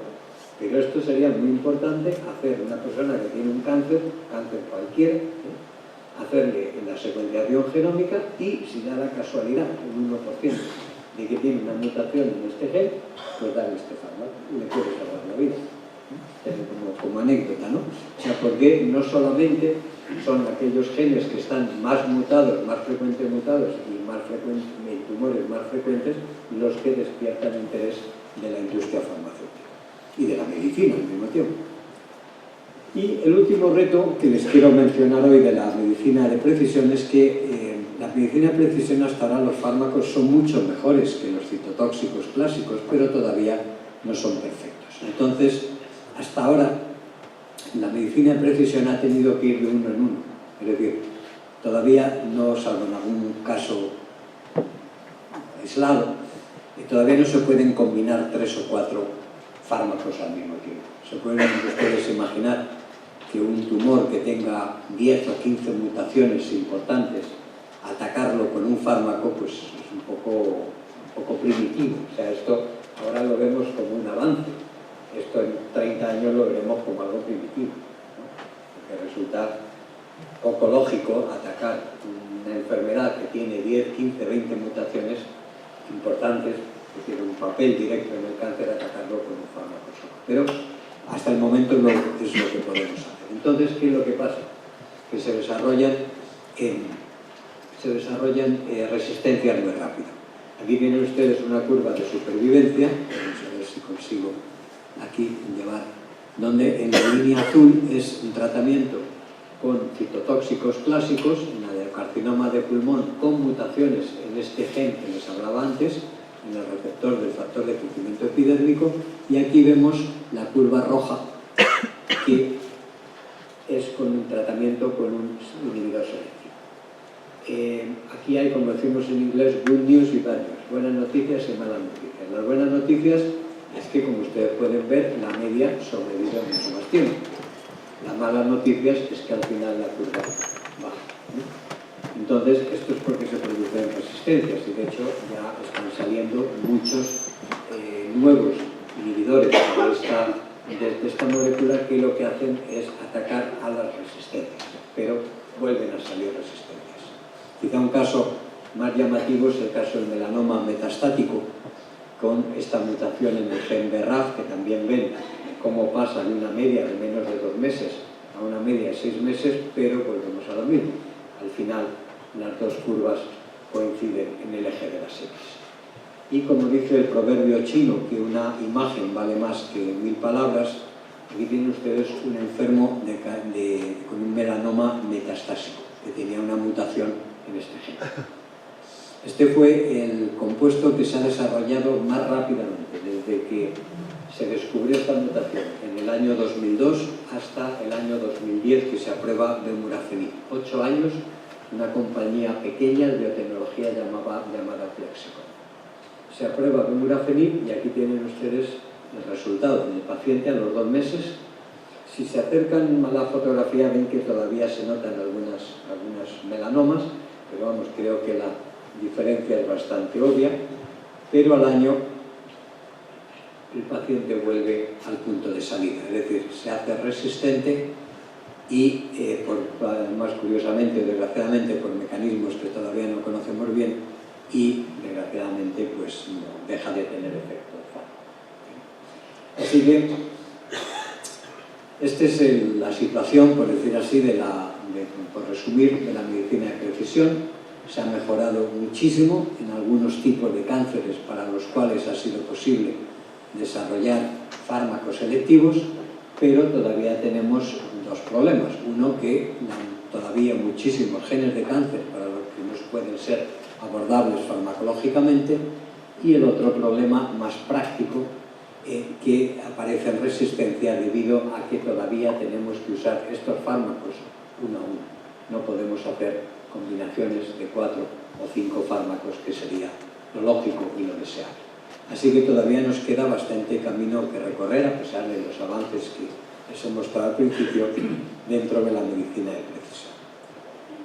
C: Pero esto sería muy importante, hacer una persona que tiene un cáncer cualquiera, hacerle la secuenciación genómica y, si da la casualidad, un 1% de que tiene una mutación en este gen, pues darle este fármaco y le puede salvar la vida. Como anécdota, ¿no? O sea, porque no solamente son aquellos genes que están más mutados, más frecuentemente mutados y en tumores más frecuentes, los que despiertan interés de la industria farmacéutica y de la medicina al mismo tiempo. Y el último reto que les quiero mencionar hoy de la medicina de precisión es que la medicina de precisión, hasta ahora los fármacos son mucho mejores que los citotóxicos clásicos, pero todavía no son perfectos. Entonces, hasta ahora la medicina de precisión ha tenido que ir de uno en uno. Es decir, todavía no, salvo en algún caso aislado, todavía no se pueden combinar 3 o 4 fármacos al mismo tiempo. Se pueden ustedes imaginar que un tumor que tenga 10 o 15 mutaciones importantes, atacarlo con un fármaco, pues es un poco primitivo. O sea, esto ahora lo vemos como un avance. Esto en 30 años lo veremos como algo primitivo, ¿no? Porque resulta poco lógico atacar una enfermedad que tiene 10, 15, 20 mutaciones importantes, que tiene un papel directo en el cáncer, atacarlo con un fármaco solo. Pero hasta el momento es lo que podemos hacer. Entonces, ¿qué es lo que pasa? Que se desarrollan resistencias muy rápido. Aquí tienen ustedes una curva de supervivencia, vamos a ver si consigo aquí llevar, donde en la línea azul es un tratamiento con citotóxicos clásicos, en adenocarcinoma de pulmón con mutaciones en este gen que les hablaba antes, en el receptor del factor de crecimiento epidérmico, y aquí vemos la curva roja, que es con un tratamiento con un inhibidor selectivo. Aquí hay, como decimos en inglés, good news y bad news, buenas noticias y malas noticias. Las buenas noticias es que, como ustedes pueden ver, la media sobrevive mucho más tiempo. Las malas noticias es que al final la curva baja, ¿no? Entonces, esto es porque se producen resistencias, y de hecho ya están saliendo muchos nuevos inhibidores de esta molécula, que lo que hacen es atacar a las resistencias, pero vuelven a salir resistencias. Quizá un caso más llamativo es el caso del melanoma metastático, con esta mutación en el gen BRAF, que también ven cómo pasa de una media de menos de 2 meses a una media de 6 meses, pero volvemos a lo mismo. Al final, las dos curvas coinciden en el eje de las X. Y como dice el proverbio chino, que una imagen vale más que 1000 palabras, aquí tienen ustedes un enfermo con un melanoma metastásico, que tenía una mutación en este gen. Este fue el compuesto que se ha desarrollado más rápidamente, desde que se descubrió esta mutación en el año 2002 hasta el año 2010, que se aprueba Bemurafenib. 8 años, una compañía pequeña de biotecnología llamada Plexicon. Se aprueba Bemurafenib y aquí tienen ustedes el resultado. En el paciente, a los 2 meses, si se acercan a la fotografía, ven que todavía se notan algunas melanomas, pero vamos, creo que la diferencia es bastante obvia, pero al año el paciente vuelve al punto de salida, es decir, se hace resistente y, más curiosamente, desgraciadamente, por mecanismos que todavía no conocemos bien, y desgraciadamente pues no deja de tener efecto. Así que esta es la situación, por decir así, por resumir, de la medicina de precisión. Se ha mejorado muchísimo en algunos tipos de cánceres para los cuales ha sido posible desarrollar fármacos selectivos, pero todavía tenemos dos problemas. Uno, que todavía muchísimos genes de cáncer para los que no pueden ser abordables farmacológicamente, y el otro problema más práctico, que aparece en resistencia debido a que todavía tenemos que usar estos fármacos uno a uno. No podemos hacer combinaciones de 4 o 5 fármacos, que sería lo lógico y lo deseable. Así que todavía nos queda bastante camino que recorrer, a pesar de los avances que les he mostrado al principio dentro de la medicina de precisión.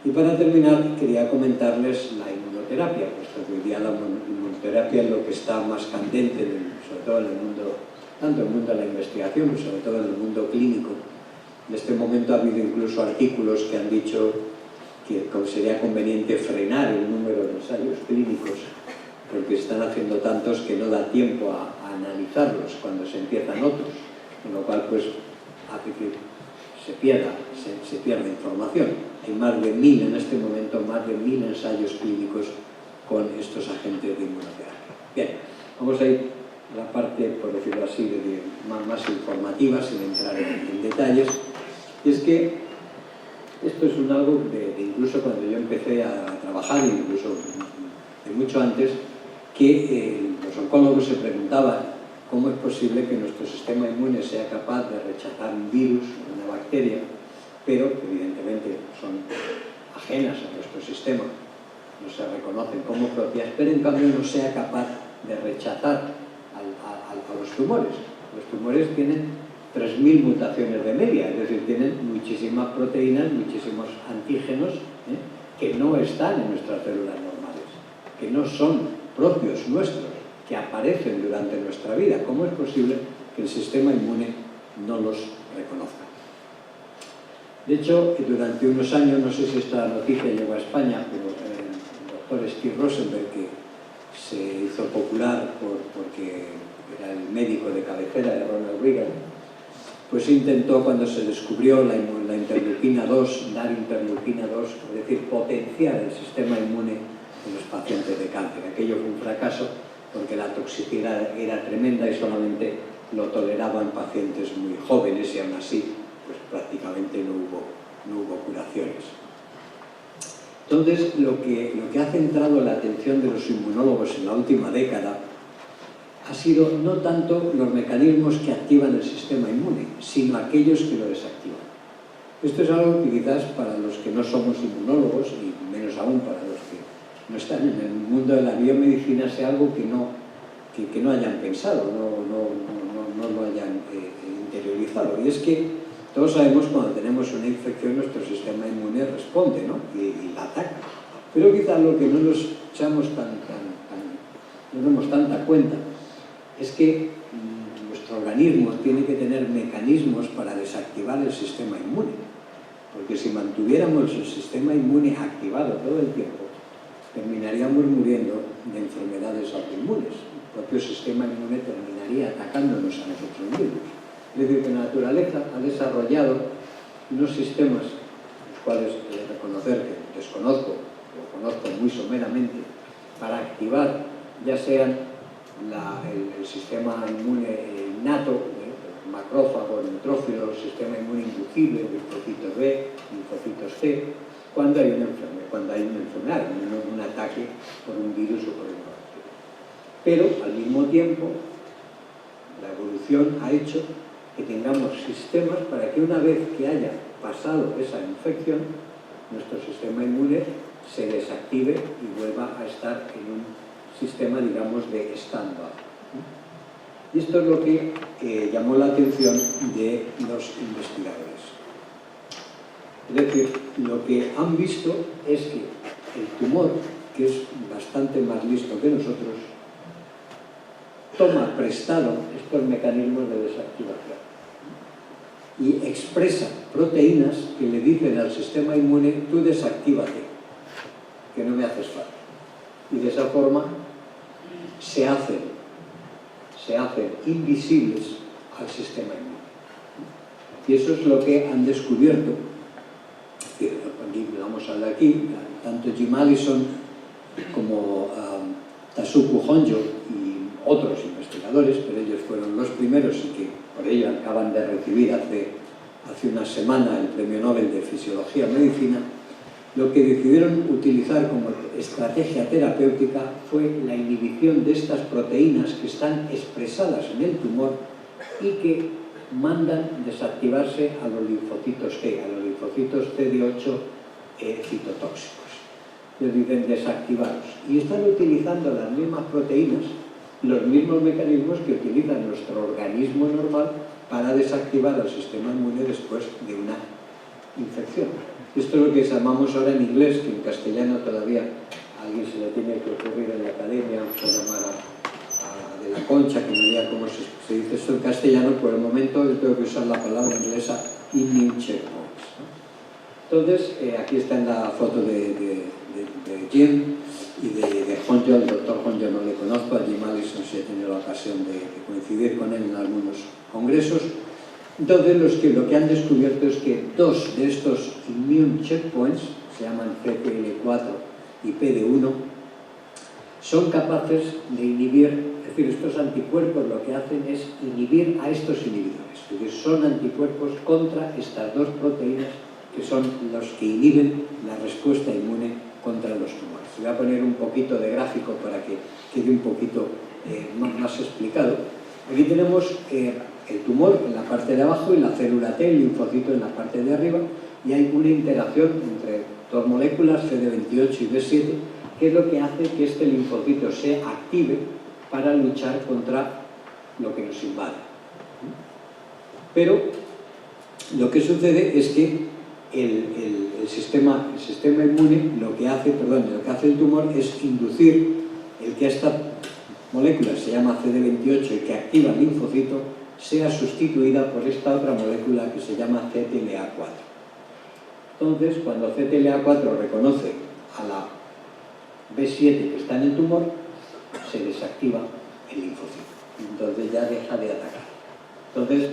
C: Y para terminar, quería comentarles la inmunoterapia, puesto que hoy día la inmunoterapia es lo que está más candente, sobre todo en el mundo, tanto en el mundo de la investigación, pero sobre todo en el mundo clínico. En este momento ha habido incluso artículos que han dicho que sería conveniente frenar el número de ensayos clínicos, porque están haciendo tantos que no da tiempo a analizarlos cuando se empiezan otros, con lo cual pues hace que se pierda información. Hay más de 1000 en este momento, más de 1000 ensayos clínicos con estos agentes de inmunoterapia. Bien, vamos a ir a la parte, por decirlo así, más informativa, sin entrar en detalles. Y es que esto es algo de incluso cuando yo empecé a trabajar, incluso de mucho antes, que los oncólogos se preguntaban cómo es posible que nuestro sistema inmune sea capaz de rechazar un virus, una bacteria, pero que evidentemente son ajenas a nuestro sistema, no se reconocen como propias, pero en cambio no sea capaz de rechazar a los tumores. Los tumores tienen 3000 mutaciones de media, es decir, tienen muchísimas proteínas, muchísimos antígenos que no están en nuestras células normales, que no son propios nuestros, que aparecen durante nuestra vida. ¿Cómo es posible que el sistema inmune no los reconozca? De hecho, durante unos años, no sé si esta noticia llegó a España, pero el doctor Steve Rosenberg, que se hizo popular porque era el médico de cabecera de Ronald Reagan, pues intentó, cuando se descubrió la interleuquina 2, dar interleuquina 2, es decir, potenciar el sistema inmune en los pacientes de cáncer. Aquello fue un fracaso porque la toxicidad era tremenda y solamente lo toleraban pacientes muy jóvenes, y aún así pues prácticamente no hubo curaciones. Entonces, lo que ha centrado la atención de los inmunólogos en la última década ha sido no tanto los mecanismos que activan el sistema inmune, sino aquellos que lo desactivan. Esto es algo que quizás para los que no somos inmunólogos, y menos aún para los que no están en el mundo de la biomedicina, sea algo que no hayan pensado, no lo hayan interiorizado. Y es que todos sabemos, cuando tenemos una infección, nuestro sistema inmune responde, ¿no? y la ataca. Pero quizás lo que no nos echamos no damos tanta cuenta es que nuestro organismo tiene que tener mecanismos para desactivar el sistema inmune. Porque si mantuviéramos el sistema inmune activado todo el tiempo, terminaríamos muriendo de enfermedades autoinmunes. El propio sistema inmune terminaría atacándonos a nosotros mismos. Es decir, que la naturaleza ha desarrollado unos sistemas, los cuales he de reconocer que desconozco, o conozco muy someramente, para activar ya sean el sistema inmune innato, macrófago, neutrófilo, sistema inmune inducible, linfocitos B, linfocitos T, cuando hay una enfermedad, un ataque por un virus o por una bacteria. Pero, al mismo tiempo, la evolución ha hecho que tengamos sistemas para que una vez que haya pasado esa infección, nuestro sistema inmune se desactive y vuelva a estar en un sistema, digamos, de stand-by. Y esto es lo que llamó la atención de los investigadores. Es decir, lo que han visto es que el tumor, que es bastante más listo que nosotros, toma prestado estos mecanismos de desactivación y expresa proteínas que le dicen al sistema inmune: tú desactívate, que no me haces falta. Y de esa forma se hacen invisibles al sistema inmune. Y eso es lo que han descubierto. Aquí, vamos a hablar aquí, tanto Jim Allison como Tasuku Honjo y otros investigadores, pero ellos fueron los primeros y que por ello acaban de recibir hace una semana el Premio Nobel de Fisiología y Medicina, lo que decidieron utilizar como estrategia terapéutica fue la inhibición de estas proteínas que están expresadas en el tumor y que mandan desactivarse a los linfocitos T, a los linfocitos CD8 citotóxicos. Les dicen desactivaros. Y están utilizando las mismas proteínas, los mismos mecanismos que utiliza nuestro organismo normal para desactivar al sistema inmune después de una infección. Esto es lo que llamamos ahora en inglés, que en castellano todavía a alguien se le tiene que ocurrir en la academia, se llamar a De la Concha, que me diga cómo se dice esto en castellano. Por el momento yo tengo que usar la palabra inglesa immune checkpoints, ¿no? Entonces, aquí está en la foto de Jim y de Honjo. El doctor Honjo no le conozco, a Jim Allison sí he tenido la ocasión de coincidir con él en algunos congresos. Entonces, lo que han descubierto es que dos de estos immune checkpoints, se llaman CTL4 y PD1, son capaces de inhibir, es decir, estos anticuerpos lo que hacen es inhibir a estos inhibidores, es decir, son anticuerpos contra estas dos proteínas que son los que inhiben la respuesta inmune contra los tumores. Voy a poner un poquito de gráfico para que quede un poquito más explicado. Aquí tenemos el tumor en la parte de abajo y la célula T, el linfocito en la parte de arriba, y hay una interacción entre dos moléculas, CD28 y B7, que es lo que hace que este linfocito se active para luchar contra lo que nos invade. Pero lo que sucede es que el sistema inmune lo que hace el tumor es inducir el que esta molécula se llama CD28 y que activa el linfocito sea sustituida por esta otra molécula que se llama CTLA4. Entonces, cuando CTLA4 reconoce a la B7 que está en el tumor, se desactiva el linfocito. Entonces ya deja de atacar. Entonces,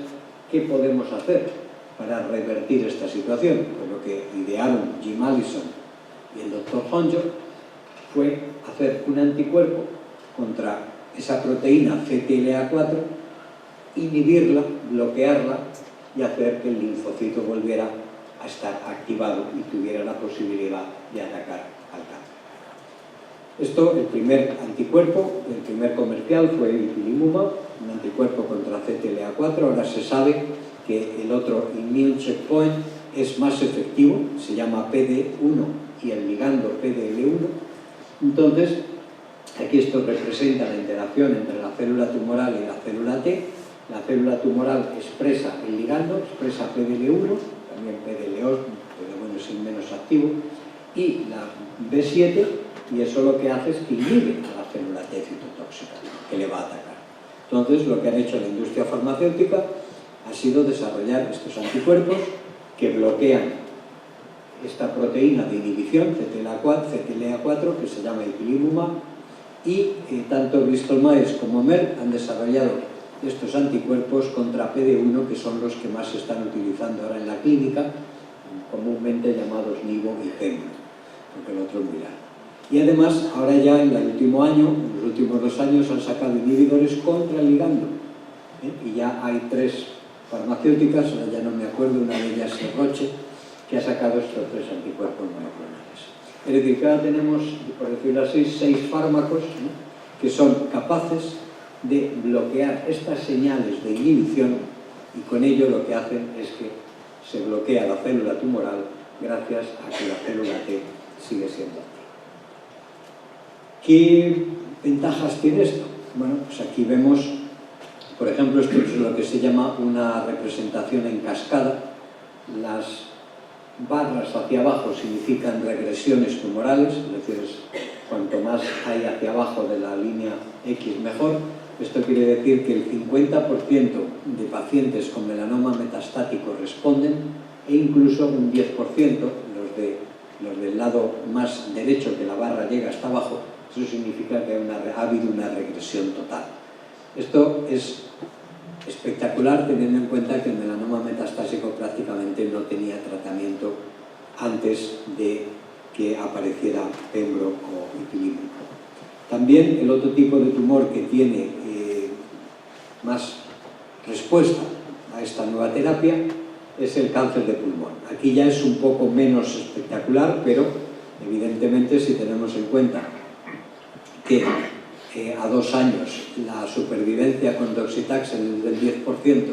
C: ¿qué podemos hacer para revertir esta situación? Pues lo que idearon Jim Allison y el doctor Honjo fue hacer un anticuerpo contra esa proteína CTLA4, inhibirla, bloquearla y hacer que el linfocito volviera a estar activado y tuviera la posibilidad de atacar al cáncer. Esto, el primer anticuerpo, el primer comercial fue el ipilimumab, un anticuerpo contra CTLA4. Ahora se sabe que el otro immune checkpoint es más efectivo, se llama PD1 y el ligando PDL1. Entonces, aquí esto representa la interacción entre la célula tumoral y la célula T. La célula tumoral expresa el ligando, expresa PDL1, también PDL2, pero bueno, es el menos activo, y la B7, y eso lo que hace es que inhibe a la célula T citotóxica, que le va a atacar. Entonces, lo que han hecho la industria farmacéutica ha sido desarrollar estos anticuerpos que bloquean esta proteína de inhibición, CTLA4, que se llama ipilimumab, y tanto Bristol Myers como Merck han desarrollado estos anticuerpos contra PD1, que son los que más se están utilizando ahora en la clínica, comúnmente llamados Nivo y Pembro, porque el otro es muy largo. Y además, ahora ya en el último año, en los últimos 2 años, han sacado inhibidores contra el ligando. Y ya hay 3 farmacéuticas, ahora ya no me acuerdo, una de ellas es Roche, que ha sacado estos 3 anticuerpos monoclonales. Es decir, que ahora tenemos, por decirlo así, 6 fármacos, ¿no?, que son capaces de bloquear estas señales de inhibición, y con ello lo que hacen es que se bloquea la célula tumoral gracias a que la célula T sigue siendo activa. ¿Qué ventajas tiene esto? Bueno, pues aquí vemos, por ejemplo, esto es lo que se llama una representación en cascada. Las barras hacia abajo significan regresiones tumorales, es decir, cuanto más hay hacia abajo de la línea X mejor. Esto quiere decir que el 50% de pacientes con melanoma metastático responden, e incluso un 10%, los del lado más derecho, que la barra llega hasta abajo. Eso significa que ha habido una regresión total. Esto es espectacular, teniendo en cuenta que el melanoma metastásico prácticamente no tenía tratamiento antes de que apareciera Pembro o ipilimumab. También el otro tipo de tumor que tiene más respuesta esta nueva terapia es el cáncer de pulmón. Aquí ya es un poco menos espectacular, pero evidentemente si tenemos en cuenta que a 2 años la supervivencia con docetaxel es del 10%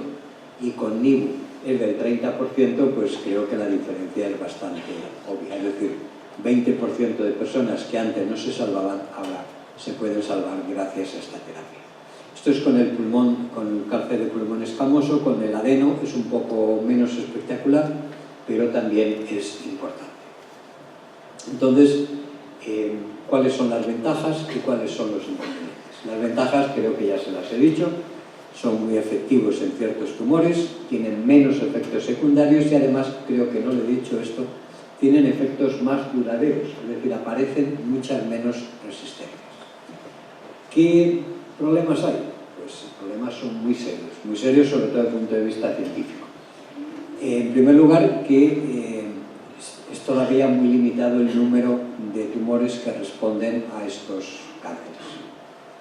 C: y con nivo es del 30%, pues creo que la diferencia es bastante obvia. Es decir, 20% de personas que antes no se salvaban, ahora se pueden salvar gracias a esta terapia. Esto es con el pulmón, con el cáncer de pulmón escamoso. Con el adeno es un poco menos espectacular, pero también es importante. Entonces, ¿cuáles son las ventajas y cuáles son los inconvenientes? Las ventajas creo que ya se las he dicho, son muy efectivos en ciertos tumores, tienen menos efectos secundarios y además, creo que no le he dicho esto, tienen efectos más duraderos, es decir, aparecen muchas menos resistencias. ¿Qué problemas hay? Pues los problemas son muy serios sobre todo desde el punto de vista científico. En primer lugar, que es todavía muy limitado el número de tumores que responden a estos cánceres.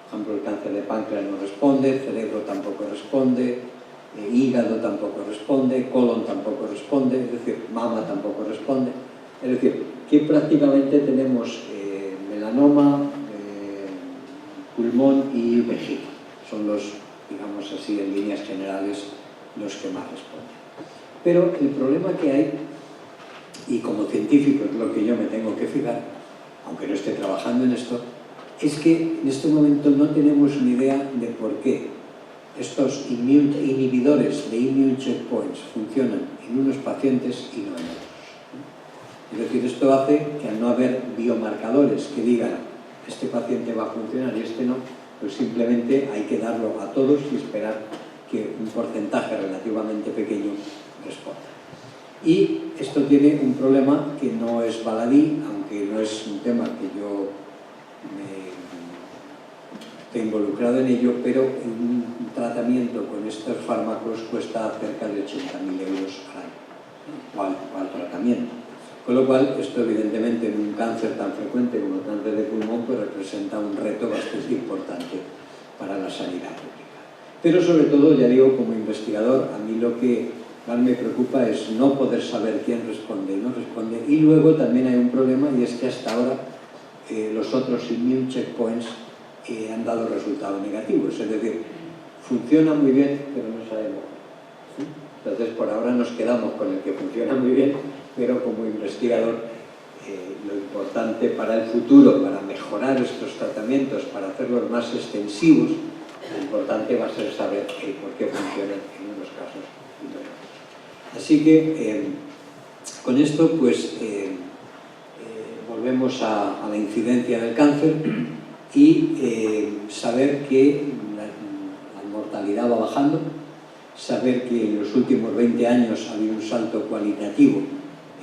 C: Por ejemplo, el cáncer de páncreas no responde, cerebro tampoco responde, hígado tampoco responde, colon tampoco responde, es decir, mama tampoco responde. Es decir, que prácticamente tenemos melanoma, pulmón y vejiga. Son los, digamos así, en líneas generales, los que más responden. Pero el problema que hay, y como científico es lo que yo me tengo que fijar, aunque no esté trabajando en esto, es que en este momento no tenemos ni idea de por qué estos inhibidores de immune checkpoints funcionan en unos pacientes y no en otros. Es decir, esto hace que al no haber biomarcadores que digan este paciente va a funcionar y este no, pues simplemente hay que darlo a todos y esperar que un porcentaje relativamente pequeño responda. Y esto tiene un problema que no es baladí, aunque no es un tema que yo esté involucrado en ello, pero un tratamiento con estos fármacos cuesta cerca de 80.000 euros al año, al tratamiento. Con lo cual, esto evidentemente en un cáncer tan frecuente como el cáncer de pulmón, pues representa un reto bastante importante para la sanidad pública. Pero sobre todo, ya digo, como investigador, a mí lo que más me preocupa es no poder saber quién responde y no responde. Y luego también hay un problema, y es que hasta ahora los otros immune checkpoints han dado resultados negativos. Es decir, funciona muy bien, pero no sabemos. Entonces, por ahora nos quedamos con el que funciona muy bien, pero como investigador, lo importante para el futuro, para mejorar estos tratamientos, para hacerlos más extensivos, lo importante va a ser saber por qué funcionan en unos casos y no en otros. Así que, con esto, pues, volvemos a la incidencia del cáncer y saber que la mortalidad va bajando, saber que en los últimos 20 años ha habido un salto cualitativo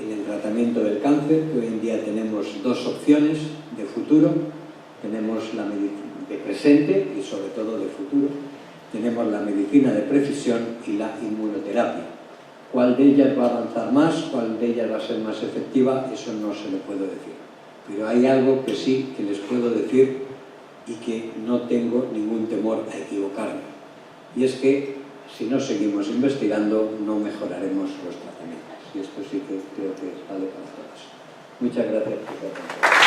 C: en el tratamiento del cáncer, que hoy en día tenemos 2 opciones de futuro. Tenemos la medicina de presente y sobre todo de futuro. Tenemos la medicina de precisión y la inmunoterapia. ¿Cuál de ellas va a avanzar más? ¿Cuál de ellas va a ser más efectiva? Eso no se lo puedo decir. Pero hay algo que sí que les puedo decir y que no tengo ningún temor a equivocarme. Y es que si no seguimos investigando, no mejoraremos los tratamientos. Y esto sí que creo que vale para todos. Muchas gracias por su atención.